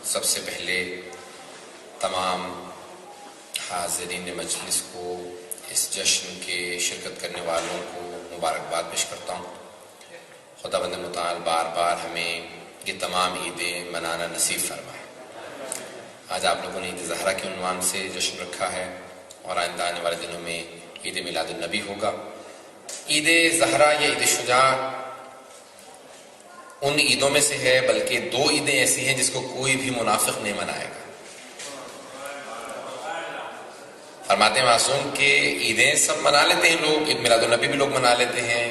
سب سے پہلے تمام حاضرین مجلس کو، اس جشن کے شرکت کرنے والوں کو مبارکباد پیش کرتا ہوں۔ خداوند متعال بار بار ہمیں یہ تمام عیدیں منانا نصیب فرمائے۔ آج آپ لوگوں نے عید زہرا کے عنوان سے جشن رکھا ہے اور آئندہ آنے والے دنوں میں عید میلاد النبی ہوگا۔ عید زہرا یا عید شجاع ان عیدوں میں سے ہے، بلکہ دو عیدیں ایسی ہیں جس کو کوئی بھی منافق نہیں منائے گا۔ فرماتے ہیں معصوم کہ عیدیں سب منا لیتے ہیں لوگ، عید میلاد النبی بھی لوگ منا لیتے ہیں،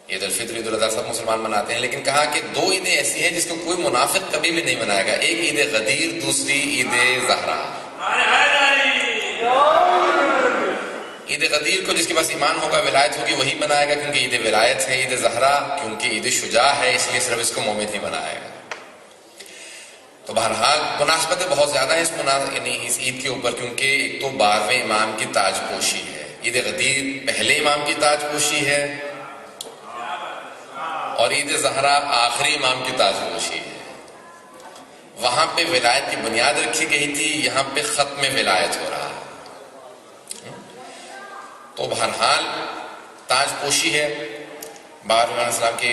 عید الفطر، عید الاضحیٰ سب مسلمان مناتے ہیں، لیکن کہا کہ دو عیدیں ایسی ہیں جس کو کوئی منافق کبھی بھی نہیں منائے گا، ایک عید غدیر، دوسری عید زہرا۔ عید غدیر کو جس کے پاس ایمان ہوگا، ولایت ہوگی، وہی منائے گا کیونکہ عید ولایت ہے۔ عید زہرا کیونکہ عید شجاع ہے، اس لیے صرف اس کو مومن ہی منائے گا۔ تو بہرحال مناسبتیں بہت زیادہ ہیں اس عید کے اوپر، کیونکہ ایک تو 12ویں امام کی تاج پوشی ہے، عید غدیر پہلے امام کی تاج پوشی ہے، اور عید زہرا آخری امام کی تاج پوشی ہے۔ وہاں پہ ولایت کی بنیاد رکھی گئی تھی، یہاں پہ ختم ولایت ہو رہا ہے۔ تو بہرحال تاج پوشی ہے، بار علیہ السلام کی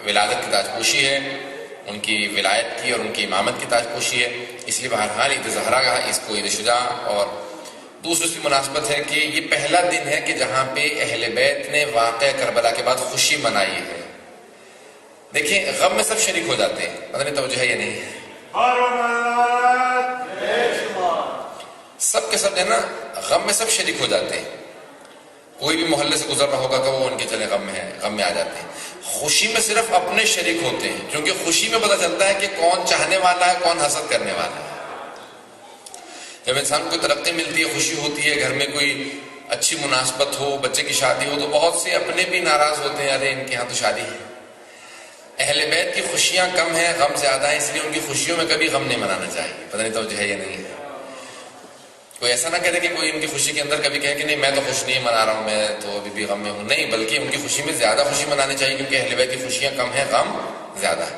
ولادت کی تاج پوشی ہے، ان کی ولایت کی اور ان کی امامت کی تاج پوشی ہے، اس لیے بہرحال عید زہرا کا اس کو عید شجاع۔ اور دوسری سی مناسبت ہے کہ یہ پہلا دن ہے کہ جہاں پہ اہل بیت نے واقعہ کربلا کے بعد خوشی منائی ہے۔ دیکھیں غم میں سب شریک ہو جاتے ہیں، پتہ نہیں توجہ ہے یا نہیں، سب کے سب ہے نا، غم میں سب شریک ہو جاتے ہیں۔ کوئی بھی محلے سے گزر رہا ہوگا کہ وہ ان کے چلے غم میں ہے، غم میں آ جاتے ہیں۔ خوشی میں صرف اپنے شریک ہوتے ہیں، کیونکہ خوشی میں پتہ چلتا ہے کہ کون چاہنے والا ہے، کون حسد کرنے والا ہے۔ جب انسان کو ترقی ملتی ہے، خوشی ہوتی ہے، گھر میں کوئی اچھی مناسبت ہو، بچے کی شادی ہو، تو بہت سے اپنے بھی ناراض ہوتے ہیں، ارے ان کے ہاں تو شادی ہے۔ اہل بیت کی خوشیاں کم ہیں، غم زیادہ ہیں، اس لیے ان کی خوشیوں میں کبھی غم نہیں منانا چاہیے۔ پتہ نہیں توجہ ہے یا نہیں ہے۔ کوئی ایسا نہ کہے کہ کوئی ان کی خوشی کے اندر کبھی کہے کہ نہیں میں تو خوش نہیں منا رہا ہوں، میں تو ابھی بھی غم میں ہوں، نہیں، بلکہ ان کی خوشی میں زیادہ خوشی منانی چاہیے، کیونکہ اہل بیت کی خوشیاں کم ہیں، غم زیادہ ہے۔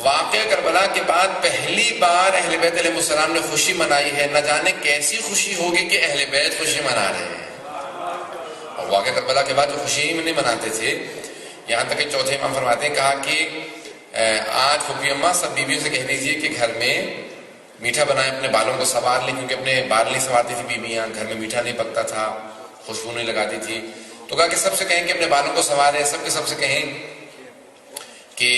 واقعہ کربلا کے بعد پہلی بار اہل بیت علیہ السلام نے خوشی منائی ہے، نہ جانے کیسی خوشی ہوگی کہ اہل بیت خوشی منا رہے ہیں۔ اور واقعہ کربلا کے بعد جو خوشی نہیں مناتے تھے، یہاں تک کہ چوتھے امام فرماتے ہیں، کہا کہ آج پھوپھی اماں سب بیویوں سے کہہ دیجئے کہ گھر میں میٹھا بنائیں، اپنے بالوں کو سنوار لیں، کیونکہ اپنے بال نہیں سنوارتی تھی بیویاں، گھر میں میٹھا نہیں پکتا تھا، خوشبو نہیں لگاتی تھی۔ تو کہا کہ سب سے کہیں کہ اپنے بالوں کو سنواریں، سب کے سب سے کہیں کہ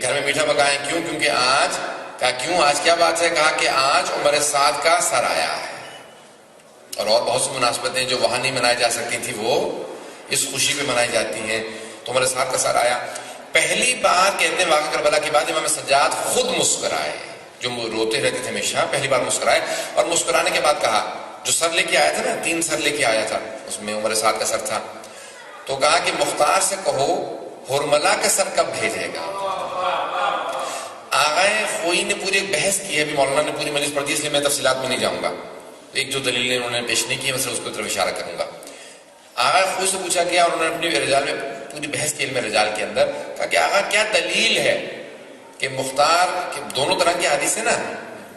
گھر میں میٹھا پکائیں، کیوں؟ کیونکہ آج، کہا کیوں آج کیا بات ہے؟ کہا کہ آج عمر سعد کا سر آیا ہے۔ اور بہت سی مناسبتیں جو وہاں نہیں منائی جا سکتی تھی وہ اس خوشی پہ منائی جاتی ہیں۔ تو عمر سعد کا سر آیا۔ پہلی بار کہتے ہیں واقعہ کربلا کے بعد امام سجاد خود مسکرائے، جو روتے رہتے تھے ہمیشہ، پہلی بار مسکرائے، اور مسکرانے کے بعد کہا، جو سر لے کے آیا تھا نا، 3 سر لے کے آیا تھا، اس میں عمر سعد کا سر تھا، تو کہا کہ مختار سے کہو ہرملا کا سر کب بھیجے گا۔ آغائے خوئی نے پوری ایک بحث کی ہے، ابھی مولانا نے پوری مجلس پڑھ دی، اس لیے میں تفصیلات میں نہیں جاؤں گا، ایک جو دلیلیں انہوں نے پیش نہیں کی ہے میں اس کو طرف اشارہ کروں گا۔ آغا خوئی سے پوچھا گیا، اور انہوں نے اپنی رجال میں پوری بحث کی، علم رجال کے اندر، کہا کہ آغا کیا دلیل ہے کہ مختار کہ دونوں طرح کی حدیث ہے نا،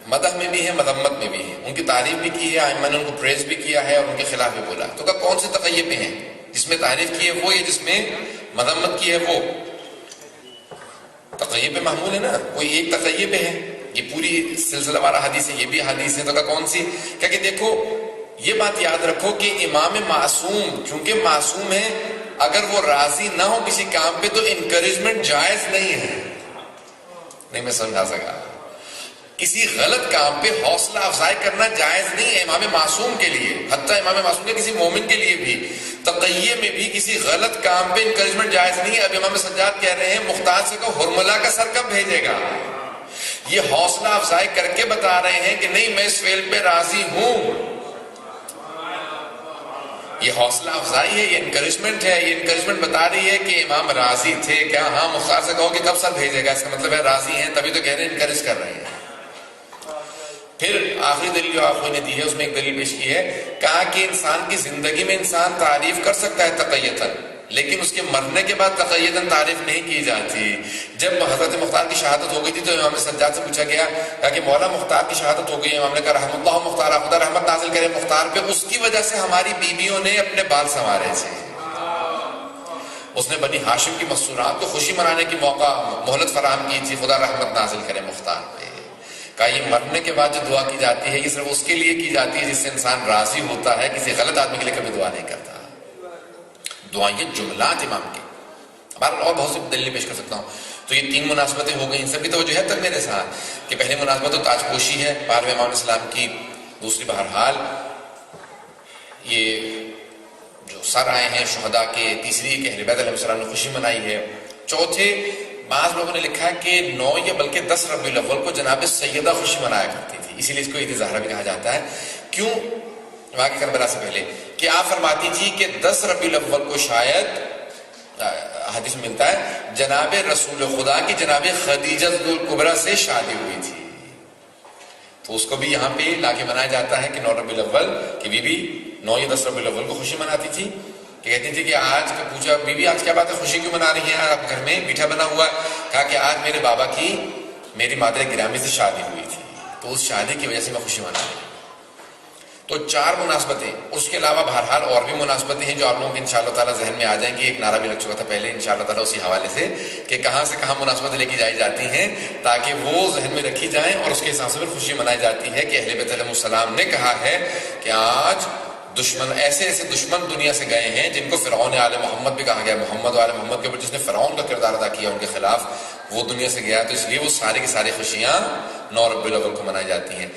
مدح میں بھی ہے، مذمت میں بھی ہے، ان کی تعریف بھی کی ہے، ائمہ نے ان کو پریز بھی کیا ہے اور ان کے خلاف بھی بولا، تو کہا کون سے تقیہ پہ ہیں؟ جس میں تعریف کی ہے وہ، یا جس میں مذمت کی ہے وہ؟ تقیہ پہ محمول ہے نا، کوئی ایک تقیہ پہ ہے، یہ پوری سلسلہ وارہ حدیث ہے، یہ بھی حدیث ہے، تو کہا کون سی؟ کہا کہ دیکھو یہ بات یاد رکھو کہ امام معصوم چونکہ معصوم ہے، اگر وہ راضی نہ ہو کسی کام پہ تو انکریجمنٹ جائز نہیں ہے۔ نہیں میں سمجھا سکا، کسی غلط کام پہ حوصلہ افزائی کرنا جائز نہیں ہے امام معصوم کے لیے، حتیٰ امام معصوم کے کسی مومن کے لیے بھی تقیہ میں بھی کسی غلط کام پہ انکریجمنٹ جائز نہیں ہے۔ اب امام سجاد کہہ رہے ہیں مختار سے کہو ہرملا کا سر کب بھیجے گا، یہ حوصلہ افزائی کر کے بتا رہے ہیں کہ نہیں میں اس فعل پہ راضی ہوں، یہ حوصلہ افزائی ہے، یہ انکریجمنٹ ہے، یہ انکریجمنٹ بتا رہی ہے کہ امام راضی تھے کیا؟ ہاں، مختار سے کہو کہ کب سر بھیجے گا، اس کا مطلب ہے راضی ہیں، تبھی تو کہہ رہے ہیں، انکریج کر رہے ہیں۔ پھر آخری دلیل جو آپ نے دی ہے اس میں ایک دلیل پیش کی ہے، کہا کہ انسان کی زندگی میں انسان تعریف کر سکتا ہے تقیتاً، لیکن اس کے مرنے کے بعد تقیداً تعریف نہیں کی جاتی. جب حضرت مختار کی شہادت ہو گئی تھی تو امام سجاد سے پوچھا گیا کہ مولا مختار کی شہادت ہو گئی. امام نے کہا رحم اللہ مختار، خدا رحمت نازل کرے مختار پہ، اس کی وجہ سے ہماری بیویوں نے اپنے بال سنوارے تھے. اس نے بنی ہاشم کی مستورات کو خوشی منانے کی موقع مہلت فراہم کی تھی. خدا رحمت نازل کرے مختار پہ. کہا یہ مرنے کے بعد جو دعا کی جاتی ہے یہ صرف اس کے لیے کی جاتی ہے جس سے انسان راضی ہوتا ہے، کسی غلط آدمی کے لیے کبھی دعا نہیں کرتا. دعائیں یہ جملات امام کے، اور بہت سی دلیل پیش کر سکتا ہوں. تو یہ 3 مناسبتیں ہو گئی. ان سب کی توجہ ہے تب میرے ساتھ کہ پہلی مناسبت تو تاج پوشی ہے 12ویں امام السلام کی. دوسری بہرحال یہ جو سر آئے ہیں شہداء کے. تیسری کہ اہل بیت علیہ السلام نے خوشی منائی ہے. چوتھے بعض لوگوں نے لکھا ہے کہ 9 یا بلکہ 10 ربیع الاول کو جناب سیدہ خوشی منایا کرتی تھی، اسی لیے اس کو عید زہرا بھی کہا جاتا ہے. کیوں؟ واقعی کربلا سے پہلے کہ آپ فرماتی تھی کہ 10 ربیع الاول کو شاید حدیث میں ملتا ہے جناب رسول خدا کی جناب خدیجہ الکبریٰ سے شادی ہوئی تھی. تو اس کو بھی یہاں پہ لا کے منایا جاتا ہے کہ 9 ربیع الاول کی بی بی 9 یا 10 ربیع الاول کو خوشی مناتی تھی. کہ کہتی تھی کہ آج کا پوچھا بی بی آج کیا بات ہے، خوشی کیوں منا رہی ہیں آپ گھر میں میٹھا بنا ہوا؟ کہا کہ آج میرے بابا کی میری مادر گرامی سے شادی ہوئی تھی، تو اس شادی کی وجہ سے میں خوشی منا رہی ہوں. تو 4 مناسبتیں. اس کے علاوہ بہرحال اور بھی مناسبتیں ہیں جو آپ لوگوں کے انشاءاللہ تعالیٰ ذہن میں آ جائیں گی. ایک نعرہ بھی لگ چکا تھا پہلے انشاءاللہ تعالیٰ اسی حوالے سے کہ کہاں سے کہاں مناسبتیں لے کے جائی جاتی ہیں تاکہ وہ ذہن میں رکھی جائیں اور اس کے حساب سے پھر خوشی منائی جاتی ہے کہ اہل بیت علیہ السلام نے کہا ہے کہ آج دشمن ایسے ایسے دشمن دنیا سے گئے ہیں جن کو فرعون آل محمد بھی کہا گیا. محمد و آل محمد کے اوپر جس نے فرعون کا کردار ادا کیا ان کے خلاف، وہ دنیا سے گیا. تو اس لیے وہ سارے کی ساری خوشیاں 9 ربیع الاول کو منائی جاتی ہیں.